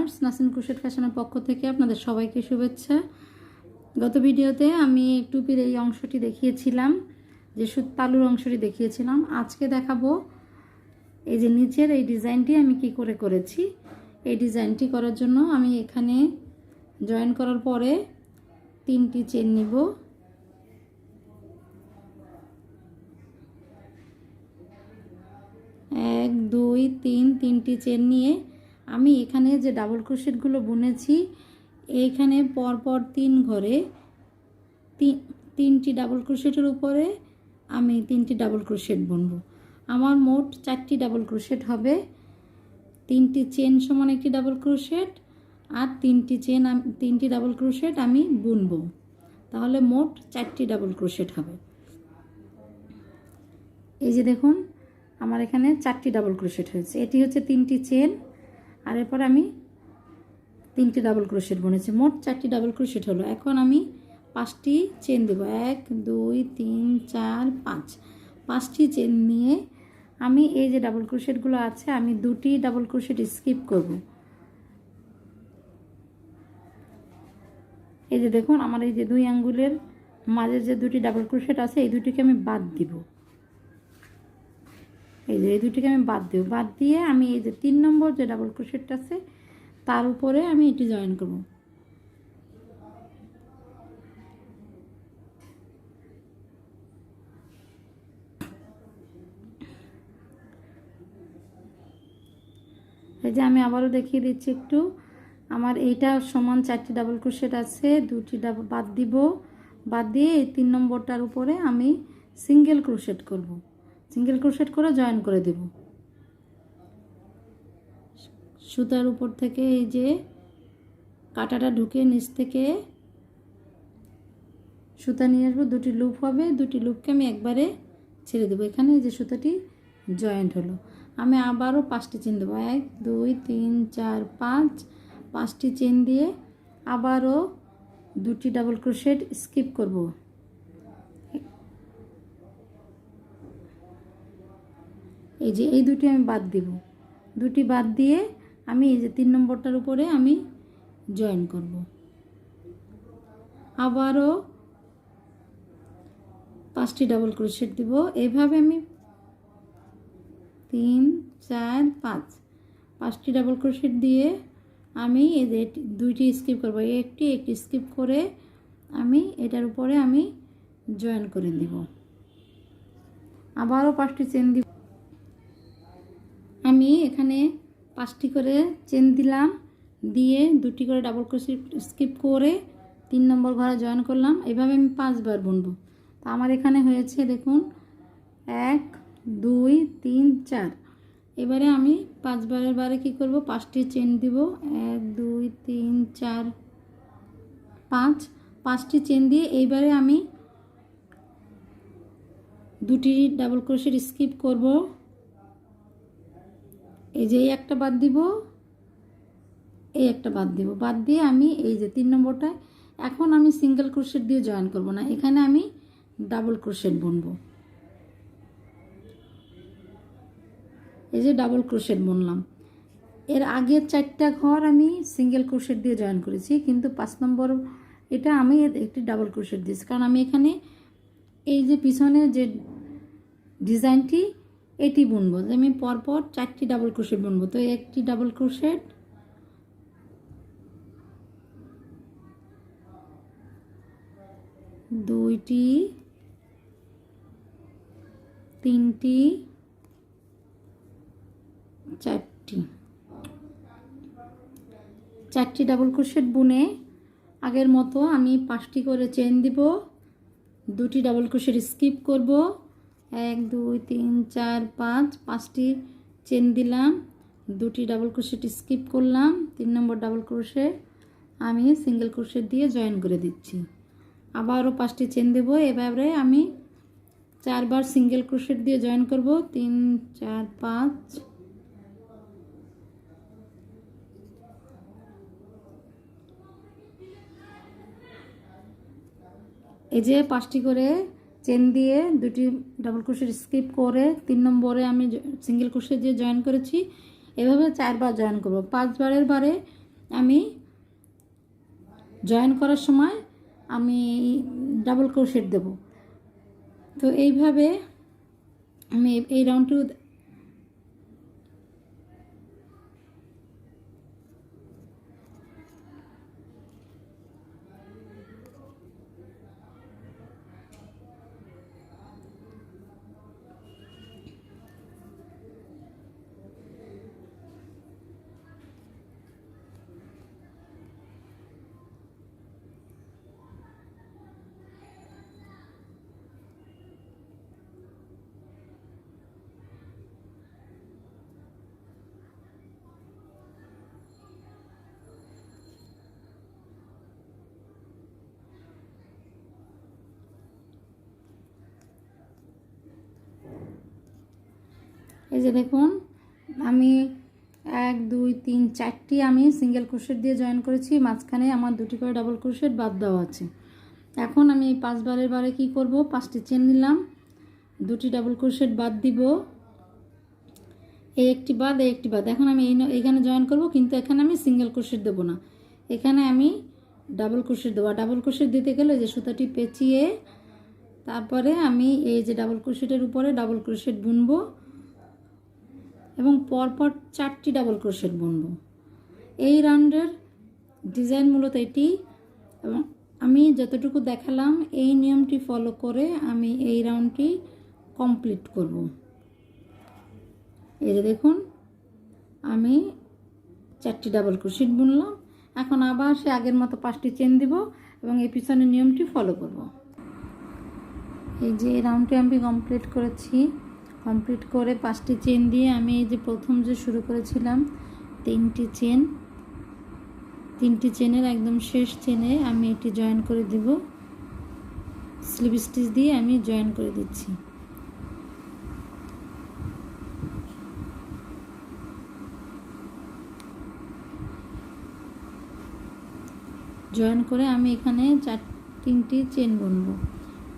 Viewers, নাসিন crochet ফ্যাশনের পক্ষ থেকে আপনাদের সবাইকে শুভেচ্ছা। গত ভিডিওতে আমি টুপির এই অংশটি দেখিয়েছিলাম, যে তালুর অংশটি দেখিয়েছিলাম। আজকে দেখাবো এই যে নিচের এই ডিজাইনটি আমি কি করে করেছি। এই ডিজাইনটি করার জন্য আমি এখানে জয়েন করার পরে 3টি চেন নিব। এক, দুই, তিন, 3টি চেন নিয়ে আমি এখানে যে ডাবল ক্রোশেটগুলো বুনেছি, এইখানে পরপর 3 ঘরে 3টি ডাবল ক্রোশেটের উপরে আমি 3টি ডাবল ক্রোশেট বুনবো। আমার মোট 4টি ডাবল ক্রোশেট হবে। 3টি চেন সমান একটি ডাবল ক্রোশেট আর 3টি ডাবল ক্রোশেট আমি বুনবো, তাহলে মোট 4টি ডাবল ক্রোশেট হবে। এই যে দেখুন, আমার এখানে 4টি ডাবল ক্রোশেট হয়েছে। এটি হচ্ছে 3টি চেন, আর এরপর আমি 3টি ডাবল ক্রোশেট বুনেছি, মোট 4টি ডাবল ক্রোশেট হলো। এখন আমি 5টি চেন দেব। 1, 2, 3, 4, 5। 5টি চেন নিয়ে আমি এই যে ডাবল ক্রোশেটগুলো আছে, আমি 2টি ডাবল ক্রোশেট স্কিপ করব। এই যে দেখুন, আমার এই যে 2 আঙ্গুলের মাঝে যে 2টি ডাবল ক্রোশেট আছে, এই 2টিকে আমি বাদ দিব। এই যে এই 2টিকে আমি বাদ দেব। বাদ দিয়ে আমি এই যে 3 নম্বর যে ডাবল ক্রোশেটটা আছে, তার উপরে আমি এটি জয়েন করব। এই যে আমি আবারও দেখিয়ে দিচ্ছি একটু। আমার এইটা সমান 4টি ডাবল ক্রোশেট আছে, 2টি ডাবল বাদ দিব। বাদ দিয়ে এই 3 নম্বরটার উপরে আমি সিঙ্গেল ক্রোশেট করব। সিঙ্গেল ক্রোশেট করে জয়েন করে দেব। সুতার উপর থেকে এই যে কাঁটাটা ঢুকে নিচ থেকে সুতা নিয়ে আসবো। 2টি লুপ হবে, 2টি লুপকে আমি একবারে ছেড়ে দেবো। এখানে এই যে সুতাটি জয়েন্ট হলো। আমি আবারও 5টি চেন দেবো। 1, 2, 3, 4, 5। 5টি চেন দিয়ে আবারও 2টি ডাবল ক্রোশেট স্কিপ করব। এই যে এই 2টি আমি বাদ দিব। 2টি বাদ দিয়ে আমি এই যে 3 নম্বরটার উপরে আমি জয়েন করব। আবারও 5টি ডাবল ক্রোশেট দিব। এইভাবে আমি 3, 4, 5 5টি ডাবল ক্রোশেট দিয়ে আমি এই যে 2টি স্কিপ করব। একটি স্কিপ করে আমি এটার উপরে আমি জয়েন করে দিব। আবারও 5টি চেন দিব। আমি এখানে 5টি করে চেন দিলাম, দিয়ে 2টি করে ডাবল ক্রোশেট স্কিপ করে 3 নম্বর ঘরে জয়েন করলাম। এভাবে আমি 5 বার বুনবো। তো আমার এখানে হয়েছে দেখুন 1, 2, 3, 4। এবারে আমি 5 বারের বারে কি করব, 5টি চেন দিব। 1, 2, 3, 4, 5। 5টি চেন দিয়ে এইবারে আমি 2টি ডাবল ক্রোশেট স্কিপ করব। এই যে একটা বাদ দিব, এই একটা বাদ দিব। বাদ দিয়ে আমি এই যে 3 নম্বরটায় এখন আমি সিঙ্গেল ক্রোশেট দিয়ে জয়েন করব না, এখানে আমি ডাবল ক্রোশেট বুনবো। এই যে ডাবল ক্রোশেট বুনলাম। এর আগের 4টা ঘর আমি সিঙ্গেল ক্রোশেট দিয়ে জয়েন করেছি, কিন্তু 5 নম্বর এটা আমি একটি ডাবল ক্রোশেট দিয়েছি, কারণ আমি এখানে এই যে পিছনে যে ডিজাইনটি এটি বুনবো। যে আমি পরপর 4টি ডাবল ক্রোশেট বুনবো। তো একটি ডাবল ক্রোশেট, 2টি, 3টি, 4টি ডাবল ক্রোশেট বুনে আগের মতো আমি 5টি করে চেন দিব, 2টি ডাবল ক্রোশেট স্কিপ করব। 1, 2, 3, 4, 5। 5টি চেন দিলাম, 2টি ডাবল ক্রোশেট স্কিপ করলাম। 3 নম্বর ডাবল ক্রোশেট আমি সিঙ্গেল ক্রোশেট দিয়ে জয়েন করে দিচ্ছি। আবারও 5টি চেন দেব। এভাবে আমি 4 বার সিঙ্গেল ক্রোশেট দিয়ে জয়েন করব। 3, 4, 5। এই যে 5টি করে চেন দিয়ে 2টি ডাবল ক্রোশেট স্কিপ করে 3 নম্বরে আমি সিঙ্গেল ক্রোশেট দিয়ে জয়েন করেছি। এভাবে 4 বার জয়েন করব। 5 বারের বারে আমি জয়েন করার সময় আমি ডাবল ক্রোশেট দেব। তো এইভাবে আমি এই রাউন্ডটি এই যে দেখুন আমি 1 2 3 4টি আমি সিঙ্গেল ক্রোশেট দিয়ে জয়েন করেছি, মাঝখানে আমার 2টি করে ডাবল ক্রোশেট বাদ দেওয়া আছে। এখন আমি এই 5 বারের বারে কি করব, 5টি চেন নিলাম, 2টি ডাবল ক্রোশেট বাদ দিব, এই একটি বাদ, এই একটি বাদ। এখন আমি এইখানে জয়েন করব, কিন্তু এখানে আমি সিঙ্গেল ক্রোশেট দেব না, এখানে আমি ডাবল ক্রোশেট দেবো। ডাবল ক্রোশেট দিতে গেলে যে সুতাটি পেঁচিয়ে তারপরে আমি এই যে ডাবল ক্রোশেটের উপরে ডাবল ক্রোশেট বুনবো এবং পরপর 4টি ডাবল ক্রোশেট বুনবো। এই রাউন্ডের ডিজাইন মূলত এটি, এবং আমি যতটুকু দেখালাম এই নিয়মটি ফলো করে আমি এই রাউন্ডটি কমপ্লিট করব। এই যে দেখুন আমি 4টি ডাবল ক্রোশেট বুনলাম। এখন আবার সে আগের মতো 5টি চেন দিব এবং এই পিছনের নিয়মটি ফলো করব। এই যে রাউন্ডটি আমি কমপ্লিট করেছি। কমপ্লিট করে 5টি চেন দিয়ে আমি এই যে প্রথম যে শুরু করেছিলাম 3টি চেন, 3টি চেনের একদম শেষ চেনে আমি এটি জয়েন করে দেব, স্লিপ স্টিচ দিয়ে আমি জয়েন করে দিচ্ছি। জয়েন করে আমি এখানে 3টি চেন বুনবো।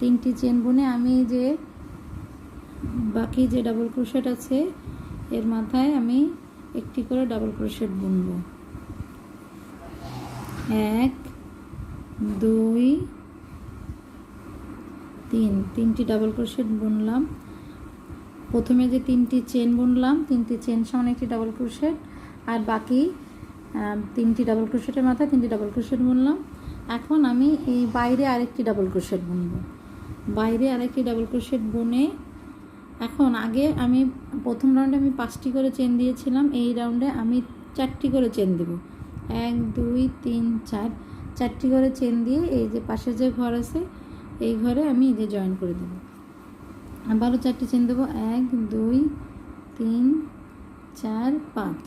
3টি চেন বুনে আমি যে বাকি যে ডাবল ক্রোশেট আছে এর মাথায় আমি একটি করে ডাবল ক্রোশেট বুনবো। 1 2 3, 3টি ডাবল ক্রোশেট বুনলাম। প্রথমে যে 3টি চেন বুনলাম, 3টি চেন সমান একটি ডাবল ক্রোশেট, আর বাকি 3টি ডাবল ক্রোশেটের মাথায় 3টি ডাবল ক্রোশেট বুনলাম। এখন আমি এই বাইরে আরেকটি ডাবল ক্রোশেট বুনবো। বাইরে আরেকটি ডাবল ক্রোশেট বুনে এখন আগে আমি প্রথম রাউন্ডে আমি 5টি করে চেন দিয়েছিলাম, এই রাউন্ডে আমি 4টি করে চেন দেব। 1 2 3 4, 4টি করে চেন দিয়ে এই যে পাশে যে ঘর আছে এই ঘরে আমি এই যে জয়েন করে দেব। আবারও 4টি চেন দেবো, 1 2 3 4 5,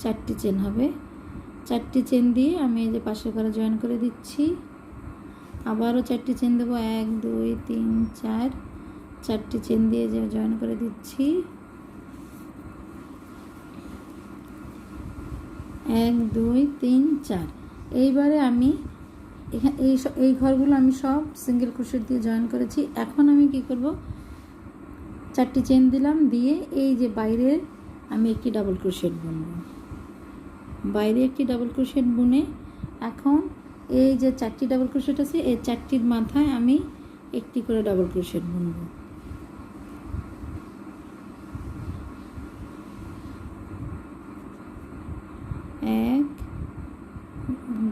4টি চেন হবে। 4টি চেন দিয়ে আমি এই যে পাশের ঘরে জয়েন করে দিচ্ছি। আবারও 4টি চেন দেবো, 1 2 3 4, 4টি চেন দিয়ে যে জয়েন করে দিচ্ছি। 1 2 3 4। এইবারে আমি এখানে এই ঘরগুলো আমি সব সিঙ্গেল ক্রোশেট দিয়ে জয়েন করেছি। এখন আমি কি করব, 4টি চেন দিলাম, দিয়ে এই যে বাইরে আমি একটি ডাবল ক্রোশেট বুনবো। বাইরে একটি ডাবল ক্রোশেট বুনে এখন এই যে 4টি ডাবল ক্রোশেট আছে এই 4টির মাথায় আমি একটি করে ডাবল ক্রোশেট বুনবো। এক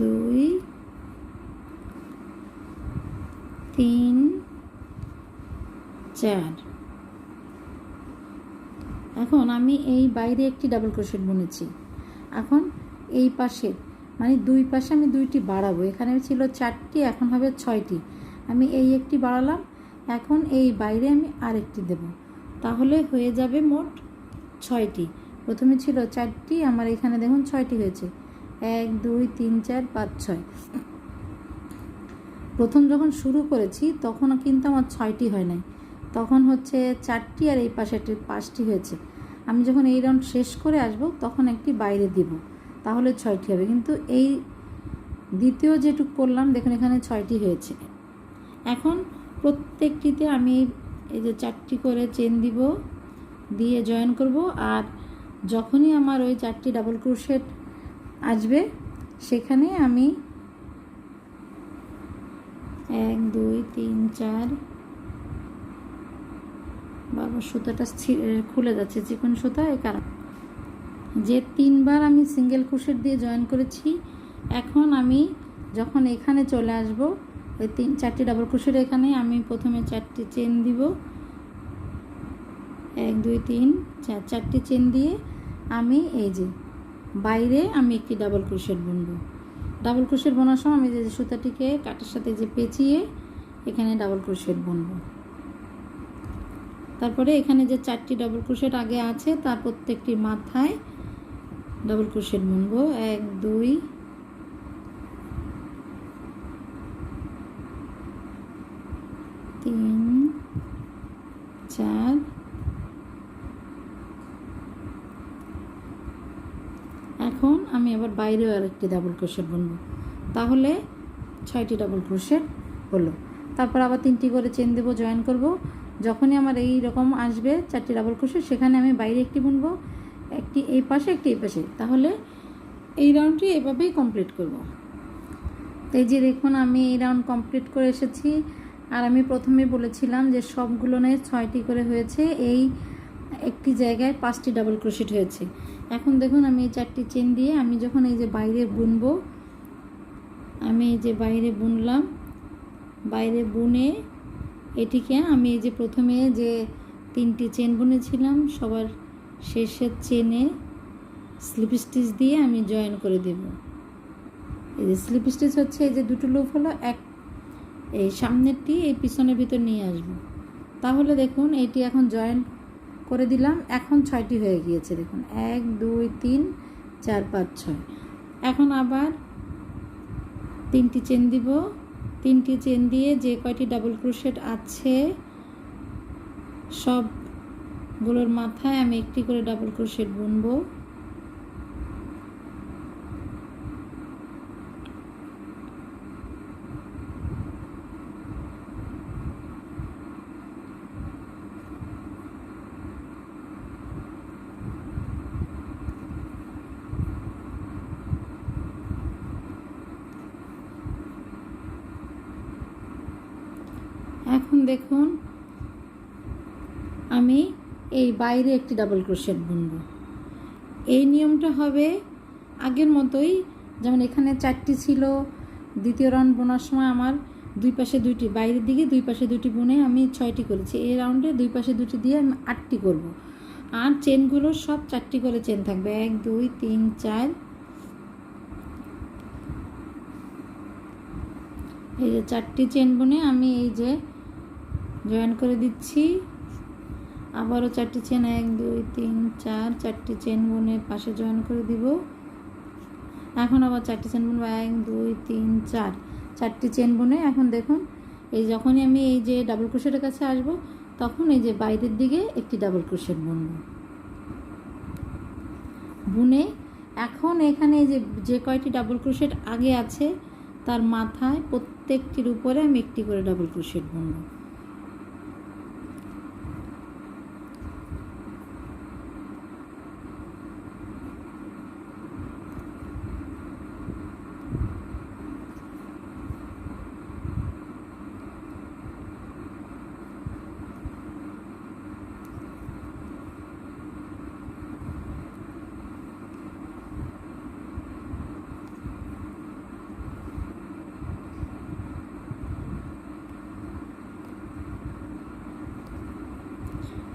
2 3 4। এখন আমি এই বাইরে একটি ডাবল ক্রোশেট বুনেছি। এখন এই পাশে মানে দুই পাশে আমি 2টি বাড়াবো। এখানে ছিল 4টি, এখন হবে 6টি। আমি এই একটি বাড়ালাম, এখন এই বাইরে আমি আরেকটি দেব, তাহলে হয়ে যাবে মোট 6টি। প্রথমে ছিল 4টি, আমার এখানে দেখুন 6টি হয়েছে। 1 2 3 4 5 6। প্রথম যখন শুরু করেছি তখন কিন্তু আমার 6টি হয় নাই, তখন হচ্ছে 4টি আর এই পাশে 5টি হয়েছে। আমি যখন এই রাউন্ড শেষ করে আসব তখন একটি বাইরে দিব, তাহলে 6টি হবে। কিন্তু এই দ্বিতীয় যেটুকু করলাম দেখুন এখানে 6টি হয়েছে। এখন প্রত্যেকটিতে আমি এই যে 4টি করে চেন দিব, দিয়ে জয়েন করব। আর যখনই আমার ওই 4টি ডাবল ক্রোশেট আসবে সেখানে আমি 1 2 3 4 বারবার সুতাটা খুলে যাচ্ছে, চিকন সুতা, এই কারণ যে 3বার আমি সিঙ্গেল ক্রোশেট দিয়ে জয়েন করেছি। এখন আমি যখন এখানে চলে আসব, ওই 4টি ডাবল ক্রোশেট এখানে আমি প্রথমে 4টি চেন দিব, 1 2 3 4, 4টি চেন দিয়ে আমি এই যে বাইরে আমি একটি ডাবল ক্রোশেট বুনবো। ডাবল ক্রোশেট বোনার সময় আমি যে সুতাটিকে কাটার সাথে যে পেঁচিয়ে এখানে ডাবল ক্রোশেট বুনবো। তারপরে এখানে যে 4টি ডাবল ক্রোশেট আগে আছে তার প্রত্যেকটি মাথায় ডাবল ক্রোশেট বুনবো। 1 2 3 4, এখন আমি আবার বাইরেও আরেকটি ডাবল ক্রোশেট বুনবো, তাহলে 6টি ডাবল ক্রোশেট হলো। তারপর আবার 3টি করে চেন দেবো, জয়েন করব। যখনই আমার এই রকম আসবে 4টি ডাবল ক্রোশেট, সেখানে আমি বাইরে একটি বুনবো, একটি এই পাশে একটি এই পাশে, তাহলে এই রাউন্ডটি এভাবেই কমপ্লিট করব। তো এই যে দেখুন আমি এই রাউন্ড কমপ্লিট করে এসেছি। আর আমি প্রথমে বলেছিলাম যে সবগুলো নয় 6টি করে হয়েছে, এই একটি জায়গায় 5টি ডাবল ক্রোশেট হয়েছে। এখন দেখুন আমি এই 4টি চেন দিয়ে আমি যখন এই যে বাইরে বুনবো, আমি এই যে বাইরে বুনলাম, বাইরে বুনে এটিকে আমি এই যে প্রথমে যে 3টি চেন বুনেছিলাম সবার শেষের চেনে স্লিপ স্টিচ দিয়ে আমি জয়েন করে দেব। এই যে স্লিপ স্টিচ হচ্ছে এই যে দুটো লুপ হলো, এক এই সামনেরটি এই পিছনের ভিতর নিয়ে আসবো, তাহলে দেখুন এটি এখন জয়েন করে দিলাম। এখন 6টি হয়ে গিয়েছে, দেখুন 1 2 3 4 5 6। এখন আবার 3টি চেন দিব, 3টি চেন দিয়ে যে কয়টি ডাবল ক্রোশেট আছে সবগুলোর মাথায় আমি একটি করে ডাবল ক্রোশেট বুনবো। এখন দেখুন আমি এই বাইরে একটি ডাবল ক্রোশেট বুনবো। এই নিয়মটা হবে আগের মতোই, যেমন এখানে 4টি ছিল, দ্বিতীয় রাউন্ড বোনার সময় আমার দুই পাশে 2টি, বাইরের দিকে দুই পাশে 2টি বুনে আমি 6টি করেছি। এই রাউন্ডে দুই পাশে 2টি দিয়ে আমি 8টি করব। আর চেনগুলো সব 4টি করে চেন থাকবে, 1 2 3 4। এই যে 4টি চেন বুনে আমি এই যে জয়েন করে দিচ্ছি, আবারও 4টি চেন, 1 2 3 4, 4টি চেন বুনে পাশে জয়েন করে দিব। এখন আবার 4টি চেন বুনবো, 1 2 3 4, 4টি চেন বুনে এখন দেখুন এই যখনই আমি এই যে ডাবল ক্রোশেটের কাছে আসব তখন এই যে বাইরের দিকে একটি ডাবল ক্রোশেট বুনবো। বুনে এখন এখানে এই যে কয়টি ডাবল ক্রোশেট আগে আছে তার মাথায় প্রত্যেকটির উপরে আমি একটি করে ডাবল ক্রোশেট বুনবো।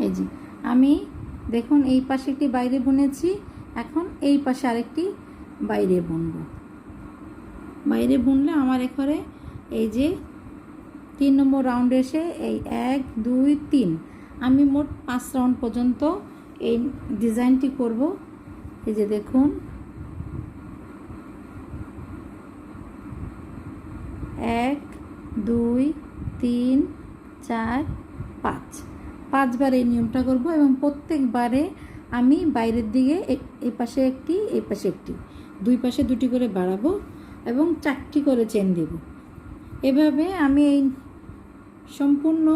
এই যে আমি দেখুন এই পাশে একটি বাইরে বুনেছি, এখন এই পাশে আরেকটি বাইরে বুনবো। বাইরে বুনলে আমার এখানে এই যে 3 নম্বর রাউন্ডে এসে এই 1 2 3 আমি মোট 5 রাউন্ড পর্যন্ত এই ডিজাইনটি করব। এই যে দেখুন 1 2 3 4 5 বার এই নিয়মটা করব এবং প্রত্যেকবারে আমি বাইরের দিকে এই পাশে একটি এই পাশে একটি, দুই পাশে 2টি করে বাড়াবো এবং 4টি করে চেন দেব। এভাবে আমি এই সম্পূর্ণ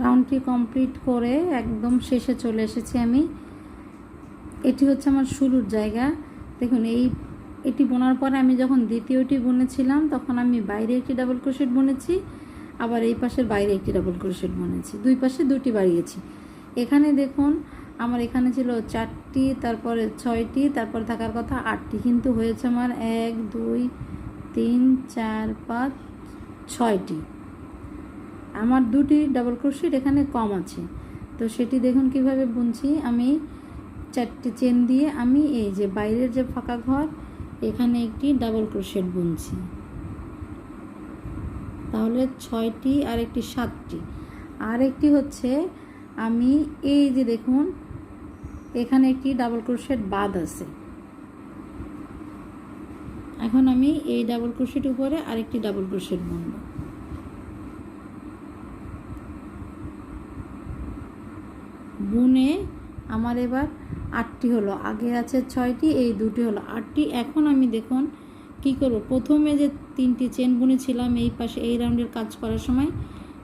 রাউন্ডটি কমপ্লিট করে একদম শেষে চলে এসেছি আমি। এটি হচ্ছে আমার শুরুর জায়গা। দেখুন এটি বোনার পরে আমি যখন দ্বিতীয়টি বুনেছিলাম তখন আমি বাইরে একটি ডাবল ক্রোশেট বুনেছি, আবার এই পাশের বাইরে একটি ডাবল ক্রোশেট বুনেছি, দুই পাশে দুটি বাড়িয়েছি। এখানে দেখুন আমার এখানে ছিল 4টি, তারপরে 6টি, তারপর থাকার কথা 8টি, কিন্তু হয়েছে আমার 1 2 3 4 5 6টি। আমার দুটি ডাবল ক্রোশেট এখানে কম আছে, তো সেটি দেখুন কিভাবে বুনছি। আমি 4টি চেন দিয়ে আমি এই যে বাইরের যে ফাঁকা ঘর এখানে একটি ডাবল ক্রোশেট বুনছি, তাহলে 6টি আর একটি 7টি। আর একটি হচ্ছে আমি এই যে দেখুন এখানে একটি ডাবল ক্রোশেট বাদ আছে, এখন আমি এই ডাবল ক্রোশেট উপরে আরেকটি ডাবল ক্রোশেট বুনব। বুনে আমার এবার 8টি হলো, আগে আছে 6টি, এই দুটি হলো 8টি। এখন আমি দেখুন কি করব, প্রথমে যে 3টি চেন বুনেছিলাম এই পাশে এই রাউন্ডের কাজ করার সময়,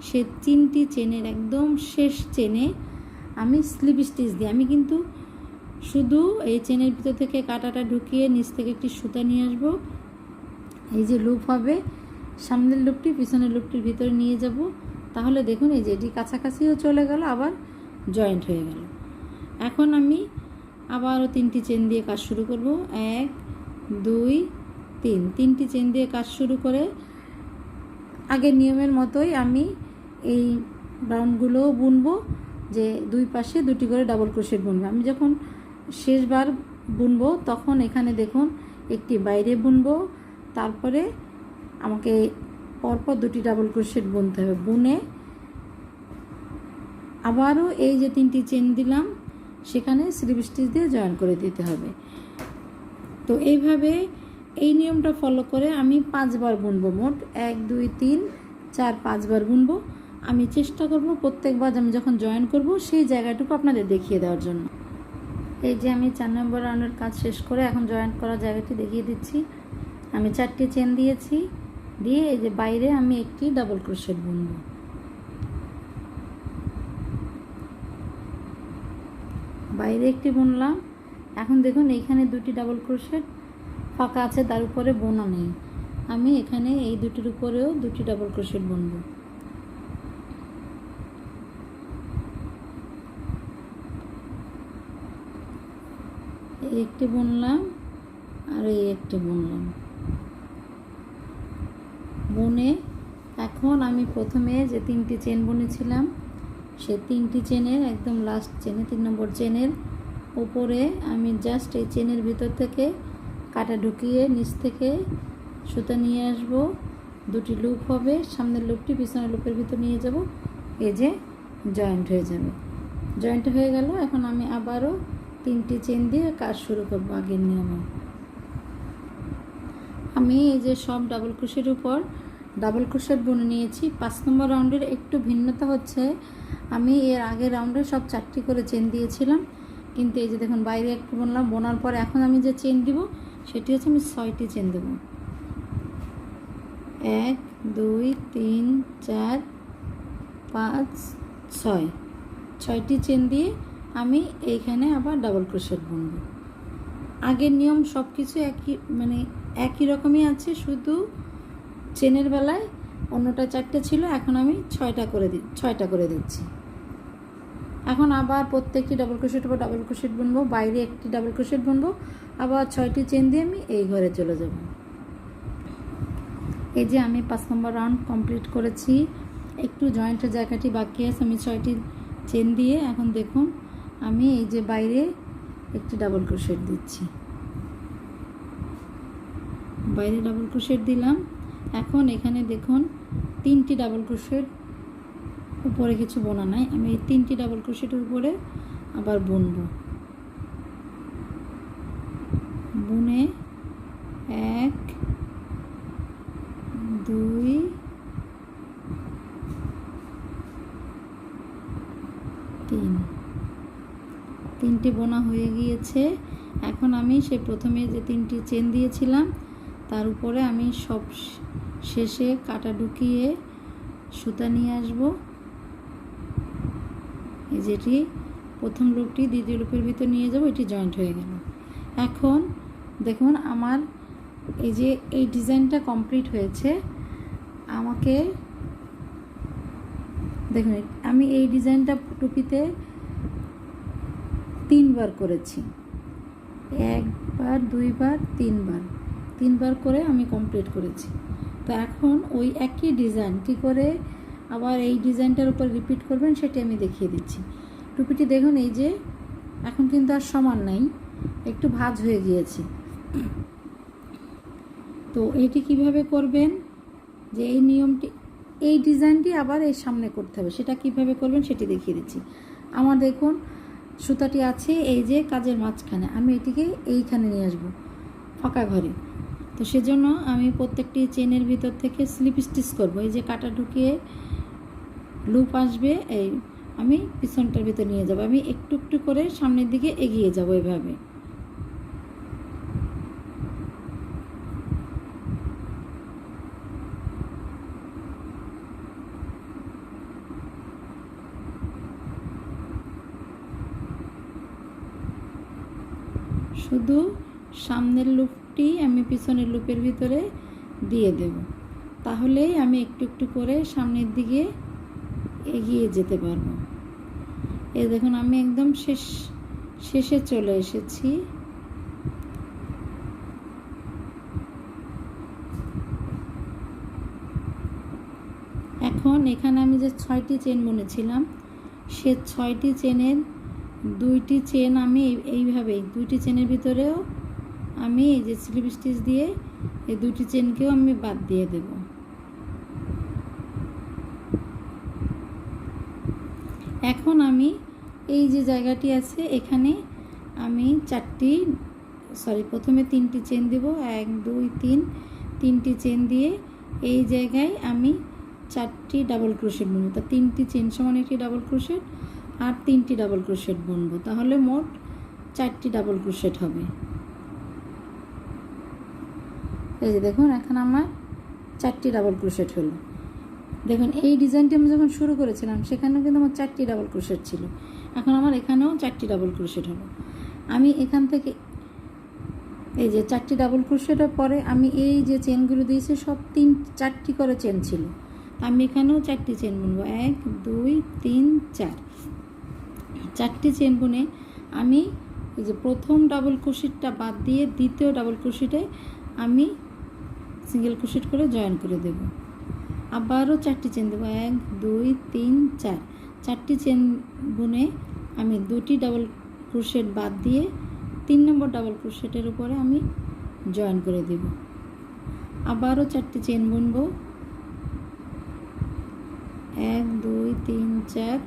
সে 3টি চেনের একদম শেষ চেনে আমি স্লিপ স্টিচ দিই। আমি কিন্তু শুধু এই চেনের ভিতর থেকে কাঁটাটা ঢুকিয়ে নিচ থেকে একটি সুতা নিয়ে আসবো, এই যে লুপ হবে, সামনের লুপটি পিছনের লুপটির ভিতরে নিয়ে যাব, তাহলে দেখুন এই যে এটি কাছাকাছিও চলে গেল, আবার জয়েন্ট হয়ে গেল। এখন আমি আবারও 3টি চেন দিয়ে কাজ শুরু করব, 1 2 3, 3টি চেন দিয়ে কাজ শুরু করে আগের নিয়মের মতোই আমি এই রাউন্ডগুলোও বুনবো, যে দুই পাশে দুটি করে ডাবল ক্রোশেট বুনবো। আমি যখন শেষবার বুনবো তখন এখানে দেখুন একটি বাইরে বুনবো, তারপরে আমাকে পরপর দুটি ডাবল ক্রোশেট বুনতে হবে, বুনে আবারও এই যে 3টি চেন দিলাম সেখানে স্লিপ স্টিচ দিয়ে জয়েন করে দিতে হবে। তো এইভাবে এই নিয়মটা ফলো করে আমি 5বার বুনবো, মোট 1 2 3 4 5বার বুনবো। আমি চেষ্টা করব প্রত্যেকবার আমি যখন জয়েন করব সেই জায়গাটুকু আপনাদের দেখিয়ে দেওয়ার জন্য। এই যে আমি 4 নম্বর রাউন্ডের কাজ শেষ করে এখন জয়েন করা জায়গাটি দেখিয়ে দিচ্ছি। আমি 4টি চেন দিয়েছি, দিয়ে এই যে বাইরে আমি একটি ডাবল ক্রোশেট বুনবো। বাইরে একটি বুনলাম, এখন দেখুন এইখানে দুটি ডাবল ক্রোশেট ফাঁকা আছে, তার উপরে বোনা নেই, আমি এখানে এই দুটির উপরেও দুটি ডাবল ক্রোশেট বুনবো। এই একটি বুনলাম আর এই একটি বুনলাম, বুনে এখন আমি প্রথমে যে 3টি চেন বুনেছিলাম সেই 3টি চেনের একদম লাস্ট চেনে 3 নম্বর চেনের উপরে আমি জাস্ট এই চেনের ভিতর থেকে কাটা ঢুকিয়ে নিচ থেকে সুতা নিয়ে আসব, দুটি লুপ হবে, সামনের লুপটি পিছনের লুপের ভিতর নিয়ে যাব, এই যে জয়েন্ট হয়ে যাবে। জয়েন্ট হয়ে গেল, এখন আমি আবারও 3টি চেন দিয়ে কাজ শুরু করব আগের নিয়মে। আমি এই যে সব ডাবল ক্রোশের উপর ডাবল ক্রোশেট বুনে নিয়েছি। 5 নম্বর রাউন্ডের একটু ভিন্নতা হচ্ছে, আমি এর আগের রাউন্ডে সব 4টি করে চেন দিয়েছিলাম, কিন্তু এই যে দেখুন বাইরে একটু বুনলাম, বোনার পর এখন আমি যে চেন দিব সেটি হচ্ছে আমি 6টি চেন দেব, 1 2 3 4 5 6, 6টি চেন দিয়ে আমি এইখানে আবার ডাবল ক্রোশেট বুনব। আগের নিয়ম সব কিছু একই রকমই আছে, শুধু চেনের বেলায় অন্যটা 4টে ছিল, এখন আমি 6টা করে দিচ্ছি। এখন আবার প্রত্যেকটি ডাবল ক্রোশেট উপর ডাবল ক্রোশেট বুনবো, বাইরে একটি ডাবল ক্রোশেট বুনবো, আবার 6টি চেন দিয়ে আমি এই ঘরে চলে যাব। এই যে আমি 5 নম্বর রাউন্ড কমপ্লিট করেছি, একটু জয়েন্টের জায়গাটি বাকি আছে, আমি 6টি চেন দিয়ে এখন দেখুন আমি এই যে বাইরে একটি ডাবল ক্রোশেট দিচ্ছি, বাইরে ডাবল ক্রোশেট দিলাম। এখন এখানে দেখুন 3টি ডাবল ক্রোশেট, উপরে কিছু বোনা নাই, আমি এই 3টি ডাবল ক্রোশেটের উপরে আবার বুনবো, বুনে 1 2 3, 3টি বোনা হয়ে গিয়েছে। এখন আমি সে প্রথমে যে 3টি চেন দিয়েছিলাম তার উপরে আমি সব শেষে কাটা ঢুকিয়ে সুতা নিয়ে আসব, যেটি প্রথম লুপটি দ্বিতীয় লুপের ভিতর নিয়ে যাব, এটি জয়েন্ট হয়ে গেল। এখন দেখুন আমার এই যে এই ডিজাইনটা কমপ্লিট হয়েছে। আমাকে দেখুন আমি এই ডিজাইনটা টুপিতে 3 বার করেছি, 1 বার 2 বার 3 বার করে আমি কমপ্লিট করেছি। তো এখন ওই একই ডিজাইন কী করে আবার এই ডিজাইনটার উপর রিপিট করবেন সেটি আমি দেখিয়ে দিচ্ছি। টুপিটি দেখুন এই যে এখন কিন্তু আর সমান নাই, একটু ভাঁজ হয়ে গিয়েছে। তো এটি কিভাবে করবেন, যে এই নিয়মটি, এই ডিজাইনটি আবার এই সামনে করতে হবে, সেটা কিভাবে করবেন সেটি দেখিয়ে দিচ্ছি। আমার দেখুন সুতাটি আছে এই যে কাজের মাঝখানে, আমি এটিকে এইখানে নিয়ে আসবো ফাঁকা ঘরে। তো সেজন্য আমি প্রত্যেকটি চেনের ভিতর থেকে স্লিপ স্টিচ করব। এই যে কাটা ঢুকিয়ে লুপ আসবে, এই আমি পিছনটার ভিতর নিয়ে যাব, আমি একটু একটু করে সামনের দিকে এগিয়ে যাব এভাবে। শুধু সামনের লুপটি আমি পিছনের লুপের ভিতরে দিয়ে দেব, তাহলেই আমি একটু একটু করে সামনের দিকে এগিয়ে যেতে পারবো। এই দেখুন আমি একদম শেষে চলে এসেছি। এখন এখানে আমি যে 6টি চেন বুনেছিলাম, সে 6টি চেনের 2টি চেন আমি এইভাবেই 2টি চেনের ভিতরেও আমি এই যে স্লিপ স্টিচ দিয়ে এই 2টি চেনকেও আমি বাদ দিয়ে দেব। এখন আমি এই যে জায়গাটি আছে এখানে আমি প্রথমে 3টি চেন দেব, 1 2 3, 3টি চেন দিয়ে এই জায়গায় আমি 4টি ডাবল ক্রোশেট বুনবো। তা 3টি চেন সমান একটি ডাবল ক্রোশেট আর 3টি ডাবল ক্রোশেট বুনবো, তাহলে মোট 4টি ডাবল ক্রোশেট হবে। এই যে দেখুন এখন আমার 4টি ডাবল ক্রোশেট হলো। দেখুন এই ডিজাইনটি আমি যখন শুরু করেছিলাম সেখানেও কিন্তু আমার 4টি ডাবল ক্রোশেট ছিল, এখন আমার এখানেও 4টি ডাবল ক্রোশেট হলো। আমি এখান থেকে এই যে 4টি ডাবল ক্রোশেটের পরে আমি এই যে চেনগুলো দিয়েছি সব 4টি করে চেন ছিল, আমি এখানেও 4টি চেন বুনবো, 1 2 3 4। 4টি চেন বুনে আমি এই যে প্রথম ডাবল ক্রোশেটটা বাদ দিয়ে দ্বিতীয় ডাবল ক্রোশেটে আমি সিঙ্গেল ক্রোশেট করে জয়েন করে দেব। আবারও 4টি চেন দেবো, 1 2 3 4। 4টি চেন বুনে আমি 2টি ডাবল ক্রোশেট বাদ দিয়ে 3 নম্বর ডাবল ক্রোশেটের উপরে আমি জয়েন করে দেব। আবারও 4টি চেন বুনবো, 1 2 3 4।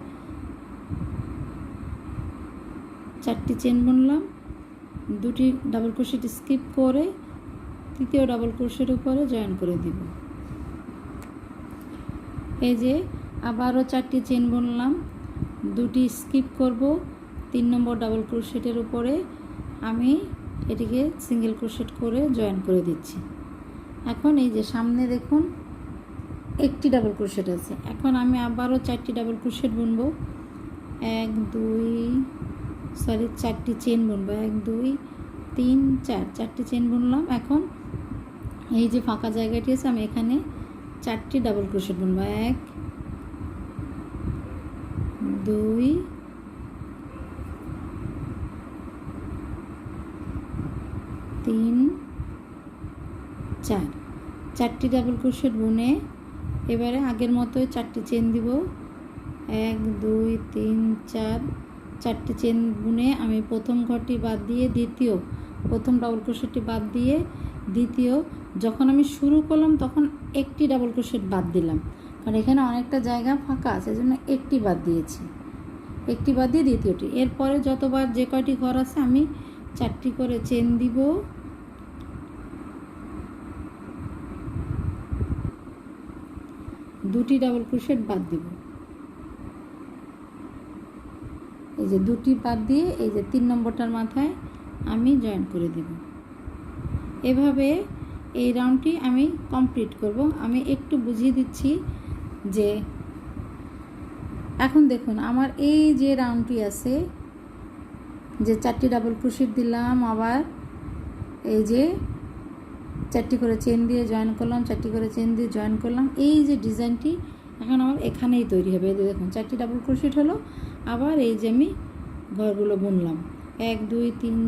4টি চেন বুনলাম, 2টি ডাবল ক্রোশেট স্কিপ করে তৃতীয় ডাবল ক্রোশেটের উপরে জয়েন করে দিব। এই যে আবারও 4টি চেন বুনলাম, 2টি স্কিপ করব, 3 নম্বর ডাবল ক্রোশেটের উপরে আমি এটিকে সিঙ্গেল ক্রোশেট করে জয়েন করে দিচ্ছি। এখন এই যে সামনে দেখুন একটি ডাবল ক্রোশেট আছে, এখন আমি আবারও 4টি ডাবল ক্রোশেট বুনবো, 4টি চেন বুনবো, 1 2 3 4। 4টি চেন বুনলাম। এখন এই যে ফাঁকা জায়গাটি আছে আমি এখানে 4টি ডাবল ক্রোশেট বুনবো, 1 2 3 4। 4টি ডাবল ক্রোশেট বুনে এবারে আগের মতোই 4টি চেন দিব, 1 2 3 4। 4টি চেন বুনে আমি প্রথম ঘরটি বাদ দিয়ে প্রথম ডাবল ক্রোশেটটি বাদ দিয়ে দ্বিতীয়, যখন আমি শুরু করলাম তখন একটি ডাবল ক্রোশেট বাদ দিলাম, কারণ এখানে অনেকটা জায়গা ফাঁকা আছে, এজন্য একটি বাদ দিয়েছি, একটি বাদ দিয়ে দ্বিতীয়টি। এরপরে যতবার যে কয়টি ঘর আছে আমি 4টি করে চেন দিব, দুটি ডাবল ক্রোশেট বাদ দিব। এই যে 2টি বাদ দিয়ে এই যে 3 নম্বরটার মাথায় আমি জয়েন করে দেব। এভাবে এই রাউন্ডটি আমি কমপ্লিট করব। আমি একটু বুঝিয়ে দিচ্ছি যে এখন দেখুন আমার এই যে রাউন্ডটি আছে, যে 4টি ডাবল ক্রোশেট দিলাম, আবার এই যে 4টি করে চেন দিয়ে জয়েন করলাম, 4টি করে চেন দিয়ে জয়েন করলাম, এই যে ডিজাইনটি এখন আমার এখানেই তৈরি হবে। এই দেখুন 4টি ডাবল ক্রোশেট হলো, আবার এই যে আমি ঘরগুলো বুনলাম 1 2 3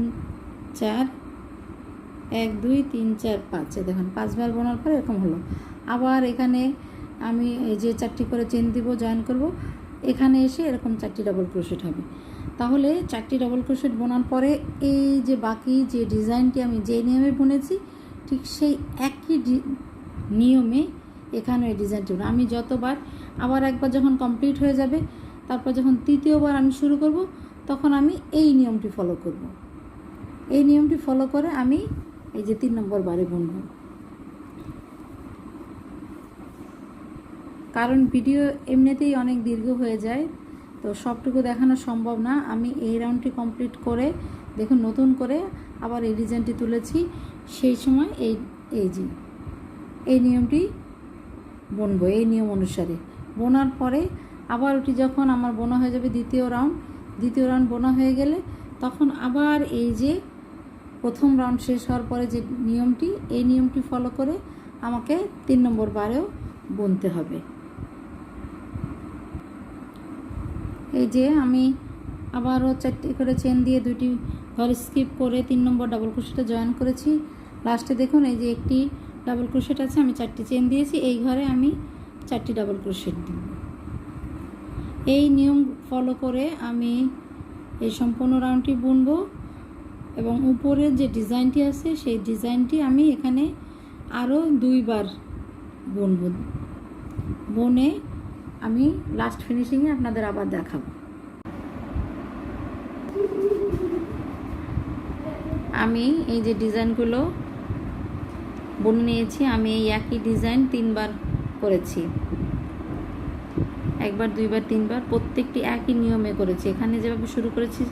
4, 1 2 3 4 5, দেখুন 5বার বোনার পর এরকম হলো। আবার এখানে আমি এই যে 4টি করে চেন দিব, জয়েন করব, এখানে এসে এরকম 4টি ডাবল ক্রোশেট হবে। তাহলে 4টি ডাবল ক্রোশেট বোনার পরে এই যে বাকি যে ডিজাইনটি আমি যে নিয়মে বুনেছি, ঠিক সেই একই নিয়মে এখানে এই ডিজাইনটি আমি যতবার, আবার একবার যখন কমপ্লিট হয়ে যাবে, তারপর যখন তৃতীয়বার আমি শুরু করব, তখন আমি এই নিয়মটি ফলো করব। এই নিয়মটি ফলো করে আমি এই যে 3 নম্বর বারে বুনব। কারণ ভিডিও এমনিতেই অনেক দীর্ঘ হয়ে যায়, তো সবটুকু দেখানো সম্ভব না। আমি এই রাউন্ডটি কমপ্লিট করে দেখুন নতুন করে আবার এই ডিজাইনটি তুলেছি, সেই সময় এই নিয়মটি বুনবো। এই নিয়ম অনুসারে বোনার পরে আবার ওটি যখন আমার বোনা হয়ে যাবে দ্বিতীয় রাউন্ড বোনা হয়ে গেলে, তখন আবার এই যে প্রথম রাউন্ড শেষ হওয়ার পরে যে নিয়মটি, এই নিয়মটি ফলো করে আমাকে 3 নম্বর বারেও বুনতে হবে। এই যে আমি আবারও 4টি করে চেন দিয়ে 2টি ঘর স্কিপ করে 3 নম্বর ডাবল ক্রোশেটে জয়েন করেছি। লাস্টে দেখুন এই যে একটি ডাবল ক্রোশেট আছে, আমি 4টি চেন দিয়েছি, এই ঘরে আমি 4টি ডাবল ক্রোশেট দিব। এই নিয়ম ফলো করে আমি এই সম্পূর্ণ রাউন্ডটি বুনবো, এবং উপরের যে ডিজাইনটি আছে সেই ডিজাইনটি আমি এখানে আরও 2বার বুনব। বুনে আমি লাস্ট ফিনিশিংয়ে আপনাদের আবার দেখাবো। আমি এই যে ডিজাইনগুলো বুনে নিয়েছি, আমি এই একই ডিজাইন 3বার করেছি, 1বার 2বার 3বার, প্রত্যেকটি একই নিয়মে করেছি। এখানে যেভাবে শুরু করেছি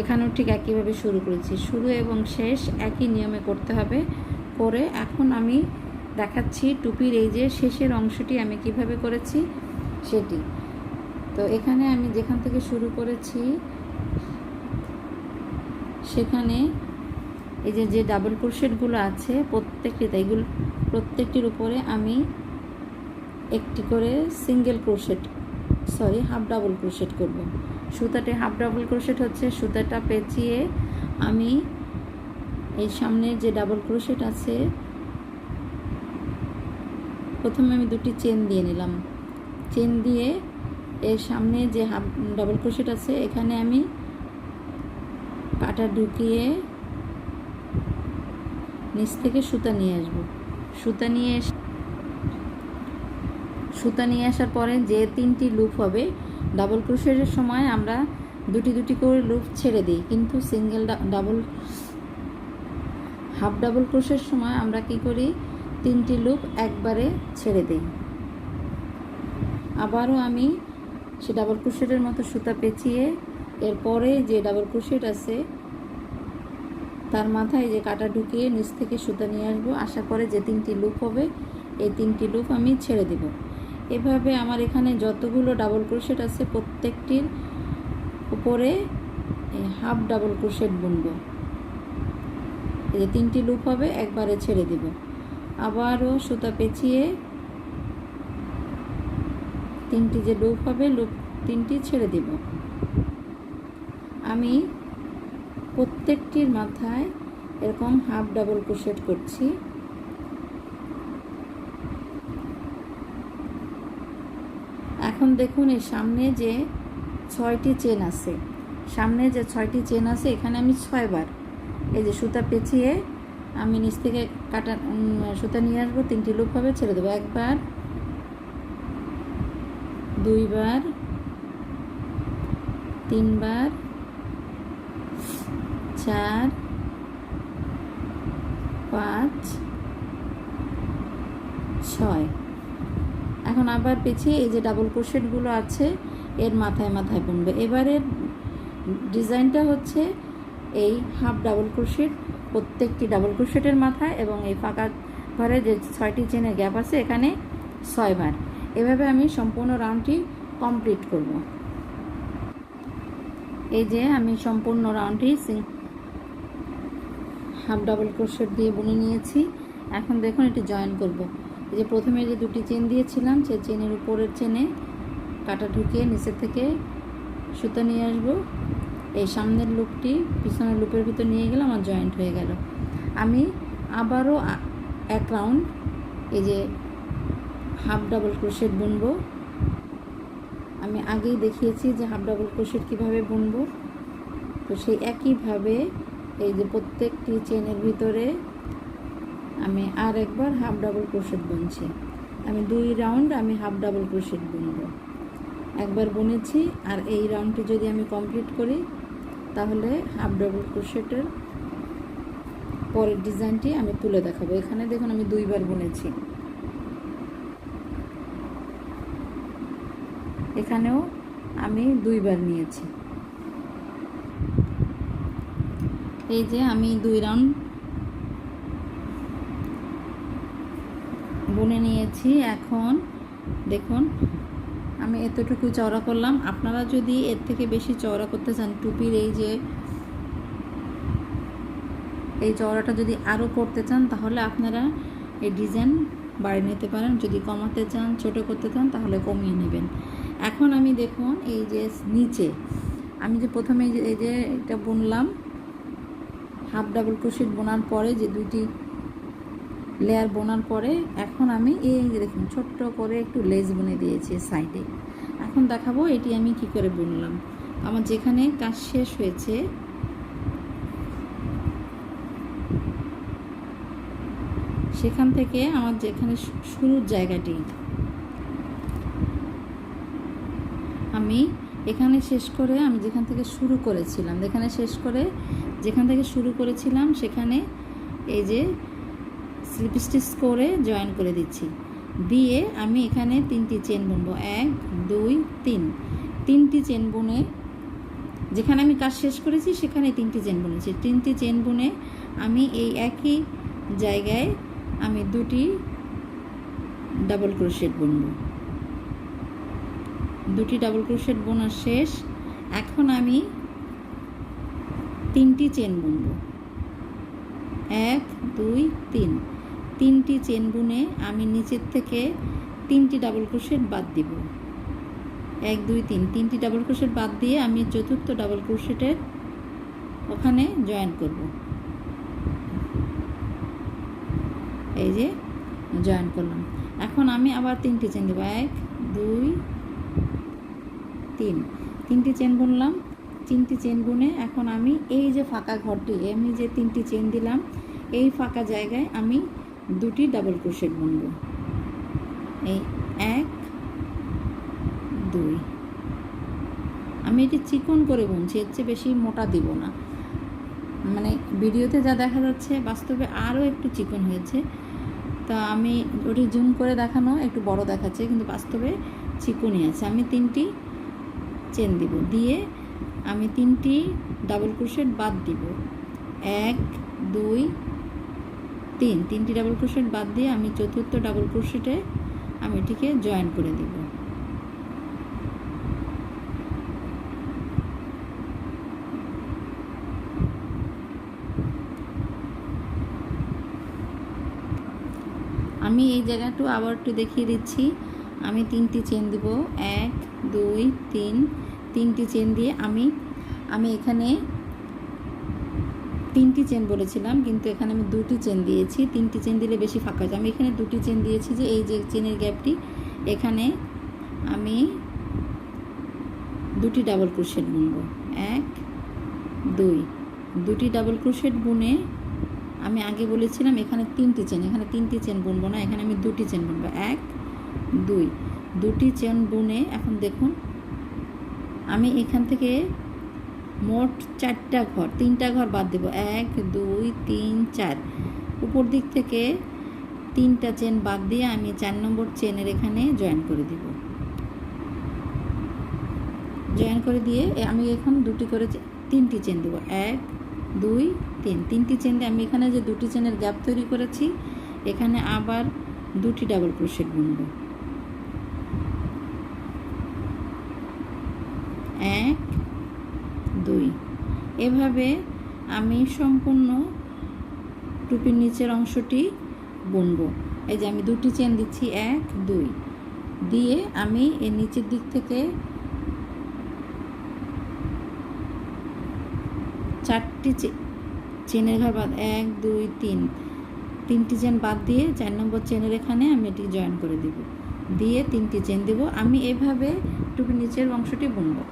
এখানেও ঠিক একইভাবে শুরু করেছি, শুরু এবং শেষ একই নিয়মে করতে হবে। করে এখন আমি দেখাচ্ছি টুপির এই যে শেষের অংশটি আমি কিভাবে করেছি সেটি। তো এখানে আমি যেখান থেকে শুরু করেছি সেখানে এই যে ডাবল ক্রোশেটগুলো আছে প্রত্যেকটির উপরে আমি একটি করে হাফ ডাবল ক্রোশেট করব। সুতাতে হাফ ডাবল ক্রোশেট হচ্ছে, সুতাটা পেঁচিয়ে আমি এই সামনে যে ডাবল ক্রোশেট আছে, প্রথমে আমি 2টি চেন দিয়ে নিলাম, চেন দিয়ে এর সামনে যে হাফ ডাবল ক্রোশেট আছে এখানে আমি কাটা ঢুকিয়ে নিচ থেকে সুতা নিয়ে আসব। সুতা নিয়ে আসার পরে যে 3টি লুপ হবে, ডাবল ক্রোশেটের সময় আমরা 2টি করে লুপ ছেড়ে দিই, কিন্তু হাফ ডাবল ক্রোশের সময় আমরা কি করি, 3টি লুপ একবারে ছেড়ে দিই। আবারও আমি সে ডাবল ক্রোশেটের মতো সুতা পেঁচিয়ে এরপরে যে ডাবল ক্রোশেট আছে তার মাথায় যে কাটা ঢুকিয়ে নিচ থেকে সুতা নিয়ে আসবো, আসার পরে যে 3টি লুপ হবে এই 3টি লুপ আমি ছেড়ে দেব। এভাবে আমার এখানে যতগুলো ডাবল ক্রোশেট আছে প্রত্যেকটির উপরে হাফ ডাবল ক্রোশেট বুনবো। এই যে 3টি লুপ হবে একবারে ছেড়ে দেব, আবারও সুতা পেঁচিয়ে 3টি যে লুপ হবে লুপ 3টি ছেড়ে দেব। আমি প্রত্যেকটির মাথায় এরকম হাফ ডাবল ক্রোশেট করছি। এখন দেখুন এই সামনে যে 6টি চেন আছে, এখানে আমি 6বার এই যে সুতা পেঁচিয়ে আমি নিচ থেকে কাটা সুতা নিয়ে আসবো, 3টি লুপ হবে, ছেড়ে দেবো। 1বার 2বার 3বার 4 5 6। এখন আবার পেঁচিয়ে এই যে ডাবল ক্রোশেটগুলো আছে এর মাথায় বুনবে। এবারের ডিজাইনটা হচ্ছে এই হাফ ডাবল ক্রোশেট প্রত্যেকটি ডাবল ক্রোশেটের মাথায়, এবং এই ফাঁকা ঘরে যে 6টি চেনের গ্যাপ আছে এখানে 6বার। এভাবে আমি সম্পূর্ণ রাউন্ডটি কমপ্লিট করব। এই যে আমি সম্পূর্ণ রাউন্ডটি হাফ ডাবল ক্রোশেট দিয়ে বুনে নিয়েছি। এখন দেখুন এটি জয়েন করব। এই যে প্রথমে যে দুটি চেন দিয়েছিলাম সেই চেনের উপরের চেনে কাটা ঢুকিয়ে নিচের থেকে সুতো নিয়ে আসবো। এই সামনের লুপটি পিছনের লুপের ভিতর নিয়ে গেলে আমার জয়েন্ট হয়ে গেল। আমি আবারও এক রাউন্ড এই যে হাফ ডাবল ক্রোশেট বুনবো। আমি আগেই দেখিয়েছি যে হাফ ডাবল ক্রোশেট কীভাবে বুনবো। তো সেই একইভাবে এই যে প্রত্যেকটি চেনের ভিতরে আমি আর একবার হাফ ডাবল ক্রোশেট বুনছি। আমি 2 রাউন্ড আমি হাফ ডাবল ক্রোশেট বুনবো। একবার বুনেছি, আর এই রাউন্ডটি যদি আমি কমপ্লিট করি তাহলে হাফ ডাবল ক্রোশেটের পরের ডিজাইনটি আমি তুলে দেখাবো। এখানে দেখুন আমি 2 বার বুনেছি, এখানেও আমি 2 বার নিয়েছি। এই যে আমি 2 রাউন্ড বুনে নিয়েছি। এখন দেখুন আমি এতটুকু চওড়া করলাম। আপনারা যদি এর থেকে বেশি চওড়া করতে চান, টুপির এই যে এই চওড়াটা যদি আরও করতে চান তাহলে আপনারা এই ডিজাইন বাড়িয়ে নিতে পারেন। যদি কমাতে চান, ছোট করতে চান তাহলে কমিয়ে নেবেন। এখন আমি দেখুন এই যে নিচে আমি যে প্রথমে এই যে এটা বুনলাম, হাফ ডাবল ক্রোশেট বোনার পরে যে 2টি লেয়ার বোনার পরে এখন আমি এই দেখুন ছোট্ট করে একটু লেস বুনে দিয়েছি সাইডে। এখন দেখাবো এটি আমি কি করে বুনলাম। আমার যেখানে কাজ শেষ হয়েছে সেখান থেকে আমার যেখানে শুরুর জায়গাটি আমি এখানে শেষ করে আমি যেখান থেকে শুরু করেছিলাম, যেখান থেকে শুরু করেছিলাম সেখানে এই যে স্লিপ স্টিচ করে জয়েন করে দিচ্ছি। দিয়ে আমি এখানে 3টি চেন বুনবো, 1 2 3। 3টি চেন বুনে যেখানে আমি কাজ শেষ করেছি সেখানে 3টি চেন বুনেছি। 3টি চেন বুনে আমি এই একই জায়গায় আমি 2টি ডাবল ক্রোশেট বুনবো। 2টি ডাবল ক্রোশেট বোনা শেষ। এখন আমি 3টি চেন বুনবো, 1 2 3। 3টি চেন বুনে আমি নিচের থেকে 3টি ডাবল ক্রোশেট বাদ দিব। 1 2 3 3টি ডাবল ক্রোশেট বাদ দিয়ে আমি চতুর্থ ডাবল ক্রোশেটের ওখানে জয়েন করব। এই যে জয়েন করলাম। এখন আমি আবার 3টি চেন দেবো, 1 2 3। 3টি চেন বুনলাম। 3টি চেন বুনে এখন আমি এই যে ফাঁকা ঘরটি, আমি যে 3টি চেন দিলাম এই ফাঁকা জায়গায় আমি 2টি ডাবল ক্রোশেট বুনব। এই 1 2। আমি এটি চিকন করে বুনছি, এর চেয়ে বেশি মোটা দিব না। মানে ভিডিওতে যা দেখা যাচ্ছে বাস্তবে আরও একটু চিকন হয়েছে। তা আমি ওটি জুম করে দেখানো একটু বড় দেখাচ্ছে, কিন্তু বাস্তবে চিকনই আছে। আমি 3টি চেন দিব, দিয়ে আমি 3টি ডাবল ক্রোশেট বাদ দিব। 1 2 3। 3টি ডাবল ক্রোশেট বাদ দিয়ে আমি চতুর্থ ডাবল ক্রোশেটে আমি এটিকে জয়েন করে দিব। আমি এই জায়গাটা আবার একটু দেখিয়ে দিচ্ছি। আমি 3টি চেন দিব, 1 2 3। 3টি চেন দিয়ে আমি এখানে 3টি চেন বলেছিলাম, কিন্তু এখানে আমি 2টি চেন দিয়েছি। 3টি চেন দিলে বেশি ফাঁকা যায়। আমি এখানে 2টি চেন দিয়েছি যে এই যে চেনের গ্যাপটি, এখানে আমি 2টি ডাবল ক্রোশেট বুনব। 1 2। 2টি ডাবল ক্রোশেট বুনে আমি আগে বলেছিলাম এখানে 3টি চেন, এখানে 3টি চেন বুনবো না, এখানে আমি 2টি চেন বুনবো। 1 2। 2টি চেন বুনে এখন দেখুন আমি এখান থেকে মোট 4টা ঘর, 3টা ঘর বাদ দেব। 1 2 3 4। উপর দিক থেকে 3টা চেন বাদ দিয়ে আমি 4 নম্বর চেনের এখানে জয়েন করে দিব। জয়েন করে দিয়ে আমি এখন 2টি করে 3টি চেন দেব। 1 2 3। 3টি চেন দিয়ে আমি এখানে যে 2টি চেনের গ্যাপ তৈরি করেছি এখানে আবার 2টি ডাবল ক্রোশেট বুনব। এভাবে আমি সম্পূর্ণ টুপির নিচের অংশটি বুনবো। এই যে আমি দুটি চেন দিচ্ছি, 1 2 দিয়ে আমি এর নিচের দিক থেকে 4টি চেনের ঘর বাদ 1 2 3 3টি চেন বাদ দিয়ে 4 নম্বর চেনের এখানে আমি এটি জয়েন করে দিব, দিয়ে 3টি চেন দেব। আমি এভাবে টুপির নিচের অংশটি বুনবো।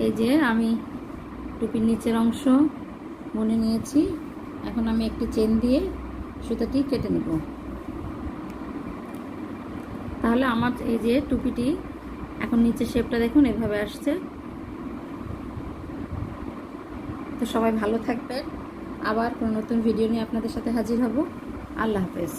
এই যে আমি টুপির নিচের অংশ বুনে নিয়েছি। এখন আমি একটি চেন দিয়ে সুতাটি কেটে নেব। তাহলে আমার এই যে টুপিটি এখন নিচের শেপটা দেখুন এভাবে আসছে। তো সবাই ভালো থাকবেন, আবার কোনো নতুন ভিডিও নিয়ে আপনাদের সাথে হাজির হব। আল্লাহ হাফেজ।